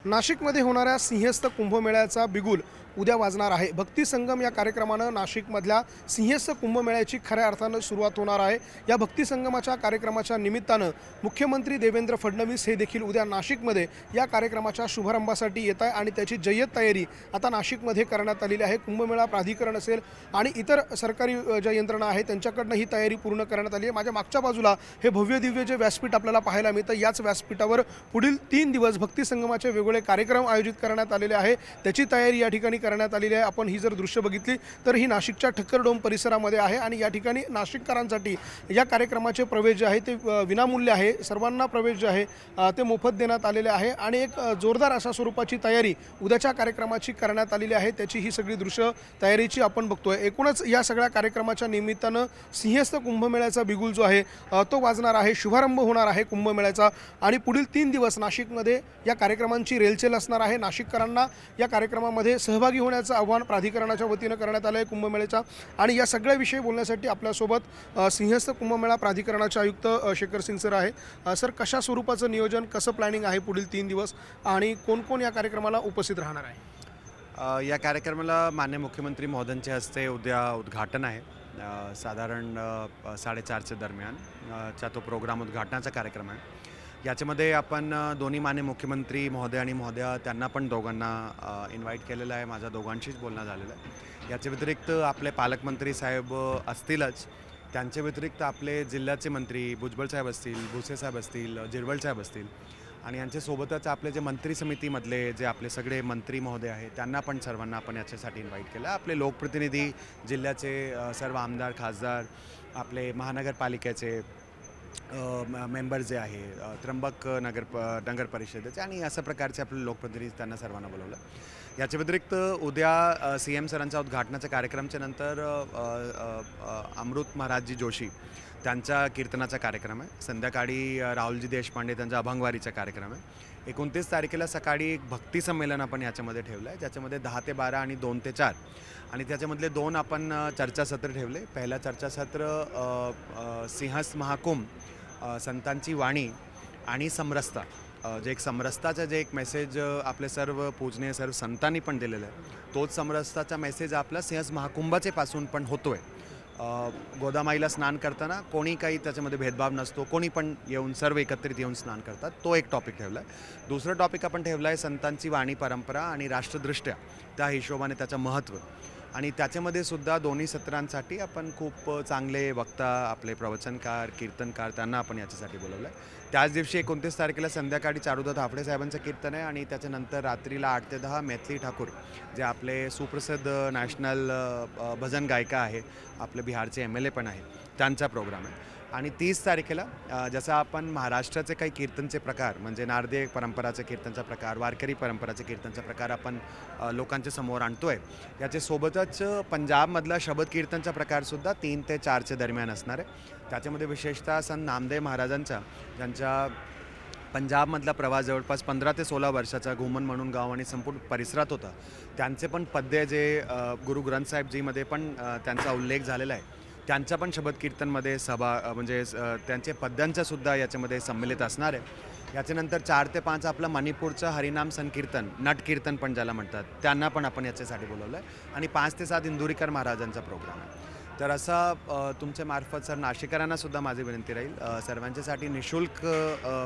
नाशिकमध्ये होणाऱ्या सिंहस्थ कुंभमेळ्याचा बिगुल उद्या वाजणार आहे। भक्ती संगम या कार्यक्रमानं नाशिकमधल्या सिंहस्थ कुंभमेळ्याची खऱ्या अर्थानं सुरुवात होणार आहे। या भक्ती संगमाच्या कार्यक्रमाच्या निमित्तानं मुख्यमंत्री देवेंद्र फडणवीस हे देखील उद्या नाशिकमध्ये या कार्यक्रमाच्या शुभारंभासाठी येत आहे आणि त्याची जय्यत तयारी आता नाशिकमध्ये करण्यात आलेली आहे। कुंभमेळा प्राधिकरण असेल आणि इतर सरकारी ज्या यंत्रणा आहेत त्यांच्याकडनं ही तयारी पूर्ण करण्यात आली आहे। माझ्या मागच्या बाजूला हे भव्य दिव्य जे व्यासपीठ आपल्याला पाहायला मिळतं, याच व्यासपीठावर पुढील 3 दिवस भक्ती संगमाचे वेगवेगळे कार्यक्रम आयोजित करण्यात आलेले आहे। त्याची तयारी या ठिकाणी करण्यात आलेली आहे। आपण ही जर दृश्य बघितली तर ही नाशिकच्या ठक्कर डोम परिसरामध्ये आहे आणि या ठिकाणी नाशिककरांसाठी या कार्यक्रमाचे प्रवेश जे आहे ते विनामूल्य आहे। सर्वांना प्रवेश जे आहे ते मोफत देण्यात आलेले आहे आणि एक जोरदार अशा स्वरूपाची तयारी उद्याच्या कार्यक्रमाची करण्यात आलेली आहे। त्याची ही सगळी दृश्य तयारीची आपण बघतोय। एकूणच या सगळ्या कार्यक्रमाच्या निमित्तानं सिंहस्थ कुंभमेळ्याचा बिगुल जो आहे तो वाजणार आहे। शुभारंभ होणार आहे कुंभमेळ्याचा आणि पुढील 3 दिवस नाशिकमध्ये या कार्यक्रमांची रेलचेल असणार आहे। नाशिककरांना या कार्यक्रमामध्ये सहभागी होण्याचं आव्हान प्राधिकरणाच्या वतीनं करण्यात आलं आहे कुंभमेळ्याच्या। आणि या सगळ्या विषयी बोलण्यासाठी आपल्यासोबत सिंहस्थ कुंभमेळा प्राधिकरणाचे आयुक्त शेखर सिंग सर आहे। सर, कशा स्वरूपाचं नियोजन, कसं प्लॅनिंग आहे पुढील 3 दिवस आणि कोण कोण या कार्यक्रमाला उपस्थित राहणार आहे? या कार्यक्रमाला माननीय मुख्यमंत्री महोदयांच्या हस्ते उद्या उद्घाटन आहे। साधारण 4:30च्या दरम्यान तो प्रोग्राम उद्घाटनाचा कार्यक्रम आहे। याच्यामध्ये आपण दोन्ही माननीय मुख्यमंत्री महोदय आणि महोदया त्यांना पण दोघांना इन्व्हाइट केलेलं आहे। माझ्या दोघांशीच बोलणं झालेलं आहे। याच्या व्यतिरिक्त आपले पालकमंत्री साहेब असतीलच, त्यांच्या व्यतिरिक्त आपले जिल्ह्याचे मंत्री भुजबळ साहेब असतील, भुसे साहेब असतील, जिरवळ साहेब असतील आणि यांच्यासोबतच आपले जे मंत्री समितीमधले जे आपले सगळे मंत्री महोदय आहेत त्यांना पण सर्वांना आपण याच्यासाठी इन्व्हाइट केलं। आपले लोकप्रतिनिधी, जिल्ह्याचे सर्व आमदार, खासदार, आपले महानगरपालिकेचे मेंबर जे आहे, त्र्यंबक नगर परिषदेचे आणि अशा प्रकारचे आपले लोकप्रतिनिधी त्यांना सर्वांना बोलवलं। याच्या व्यतिरिक्त उद्या CM सरांच्या उद्घाटनाच्या कार्यक्रमाच्या नंतर अमृत महाराजजी जोशी त्यांच्या कीर्तनाचा कार्यक्रम आहे। संध्याकाळी राहुलजी देशपांडे त्यांचा अभंगवारीचा कार्यक्रम आहे। 29 तारखेला सकाळी एक भक्ती संमेलन आपण याच्यामध्ये ठेवलं आहे, ज्याच्यामध्ये 10 ते 12 आणि 2 ते 4 आणि त्याच्यामधले 2 आपण चर्चासत्र ठेवले। पहिला चर्चासत्र सिंहस्थ महाकुंभ, संतांची वाणी आणि समरसता, जे एक समरसताचं जे एक मेसेज आपले सर्व पूजनीय सर्व संतांनी पण दिलेलं आहे, तोच समरसताचा मेसेज आपला सिंहस्थ महाकुंभाचे पासून पण होतो आहे। गोदामाईला स्नान करताना कोणी काही त्याच्यामध्ये भेदभाव नसतो, कोणी पण येऊन सर्व एकत्रित येऊन स्नान करतात, तो एक टॉपिक ठेवला आहे। दुसरं टॉपिक आपण ठेवलं आहे संतांची वाणी परंपरा आणि राष्ट्रदृष्ट्या त्या हिशोबाने त्याचं महत्त्व आणि त्याच्यामध्ये सुद्धा दोन्ही सत्रांसाठी आपण खूप चांगले वक्ता, आपले प्रवचनकार, कीर्तनकार त्यांना आपण याच्यासाठी बोलवलं आहे। त्याच दिवशी 29 तारखेला संध्याकाळी चारुदत्त हाफडे साहेबांचं कीर्तन आहे आणि त्याच्यानंतर रात्रीला 8 ते 10 मैथिली ठाकूर जे आपले सुप्रसिद्ध नॅशनल भजन गायिका आहे, आपले बिहारचे MLA पण आहे, त्यांचा प्रोग्राम आहे। आणि 30 तारखेला जसं आपण महाराष्ट्राचे काही कीर्तनचे प्रकार म्हणजे नारदीय परंपराचे कीर्तनचा प्रकार, वारकरी परंपराचे कीर्तनचा प्रकार आपण लोकांच्या समोर आणतो आहे। याच्यासोबतच पंजाबमधला शबद कीर्तनचा प्रकारसुद्धा 3 ते 4च्या दरम्यान असणार आहे। त्याच्यामध्ये विशेषतः संत नामदेव महाराजांचा, ज्यांच्या पंजाबमधला प्रवास जवळपास 15 ते 16 वर्षाचा घुमन म्हणून गाव आणि संपूर्ण परिसरात होता, त्यांचे पण पद्य जे गुरु ग्रंथ साहेबजीमध्ये पण त्यांचा उल्लेख झालेला आहे, त्यांचा पण शबद कीर्तनमध्ये म्हणजे त्यांचे पद्यांचासुद्धा याच्यामध्ये सम्मिलित असणार आहे। याच्यानंतर 4 ते 5 आपलं मणिपूरचं हरिनाम संकीर्तन, नट कीर्तन पण ज्याला म्हणतात, त्यांना पण आपण याच्यासाठी बोलवलं आहे आणि 5 ते 7 इंदुरीकर महाराजांचा प्रोग्राम आहे। तर असा तुमच्या मार्फत सर नाशिककरांनासुद्धा माझी विनंती राहील, सर्वांच्यासाठी निःशुल्क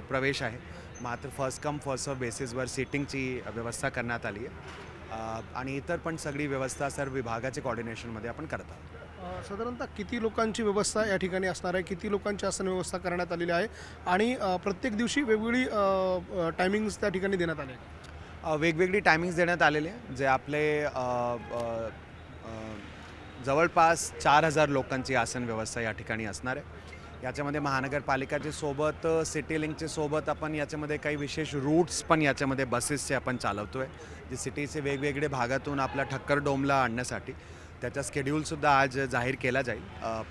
प्रवेश आहे, मात्र फर्स्ट कम फर्स्ट सर्व बेसिसवर सीटिंगची व्यवस्था करण्यात आली आहे आणि इतर पण सगळी व्यवस्था सर्व विभागाच्या कोऑर्डिनेशनमध्ये आपण करत आहोत। साधारणतः किती लोकांची व्यवस्था या ठिकाणी असणार आहे, किती लोकांची आसन व्यवस्था करण्यात आलेली आहे आणि प्रत्येक दिवशी वेगवेगळी टायमिंग्स त्या ठिकाणी देण्यात आले आहेत? वेगवेगळी टायमिंग्स देण्यात आलेले आहे, जे आपले जवळपास 4000 लोकांची आसन व्यवस्था या ठिकाणी असणार आहे। याच्यामध्ये महानगरपालिकाच्या सोबत, सिटी लिंकच्या सोबत आपण याच्यामध्ये काही विशेष रूट्स पण याच्यामध्ये बसेसचे आपण चालवतो आहे, जे सिटीचे वेगवेगळे भागातून आपल्या ठक्कर डोमला आणण्यासाठी त्याचा शेड्यूलसुद्धा आज जाहीर केला जाईल।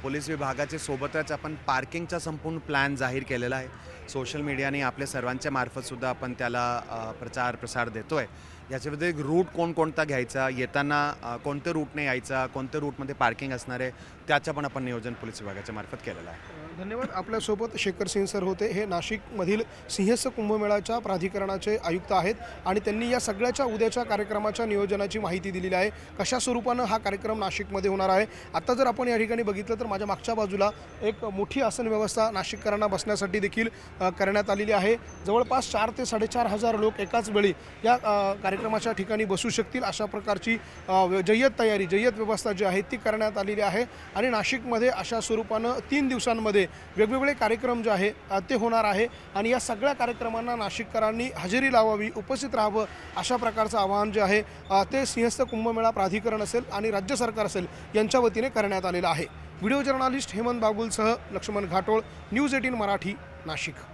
पोलीस विभागाच्या सोबतच आपण पार्किंगचा संपूर्ण प्लॅन जाहीर केलेला आहे। सोशल मीडियाने आपल्या सर्वांच्या मार्फतसुद्धा आपण त्याला प्रसार देतो आहे। याच्यामध्ये रूट कोणता घ्यायचा, येताना कोणत्या रूटने यायचा, कोणत्या रूटमध्ये पार्किंग असणार आहे, त्याचं पण आपण नियोजन पोलीस विभागाच्या मार्फत केलेलं आहे। धन्यवाद. आपल्यासोबत शेखर सिंह सर होते. हे नाशिकमधील सिंहस्थ कुंभमेळ्याच्या प्राधिकरणाचे आयुक्त आहेत आणि त्यांनी या सगळ्याच्या उद्याच्या कार्यक्रमाच्या नियोजनाची माहिती दिलेली आहे. कशा स्वरूपानं हा कार्यक्रम नाशिकमध्ये होणार आहे. आता जर आपण या ठिकाणी बघितलं तर माझ्या मागच्या बाजूला एक मोठी आसन व्यवस्था नाशिककरांना बसण्यासाठी देखील करण्यात आलेली आहे. जवळपास 4 ते 4,500 लोक एकाच वेळी या कार्यक्रमाच्या ठिकाणी बसू शकतील अशा प्रकारची जय्यत व्यवस्था जी आहे ती करण्यात आलेली आहे. आणि नाशिकमध्ये अशा स्वरूपानं 3 दिवसांमध्ये वेगवेगळे कार्यक्रम जे आहे ते होणार आहे आणि या सगळ्या कार्यक्रमांना नाशिककरांनी हजेरी लावावी, उपस्थित राहावं अशा प्रकारचं आवाहन जे आहे ते सिंहस्थ कुंभमेळा प्राधिकरण असेल आणि राज्य सरकार असेल यांच्या वतीने करण्यात आलेलं आहे. व्हिडिओ जर्नलिस्ट हेमंत बागुलसह लक्ष्मण घाटोळ, न्यूज 18 मराठी, नाशिक.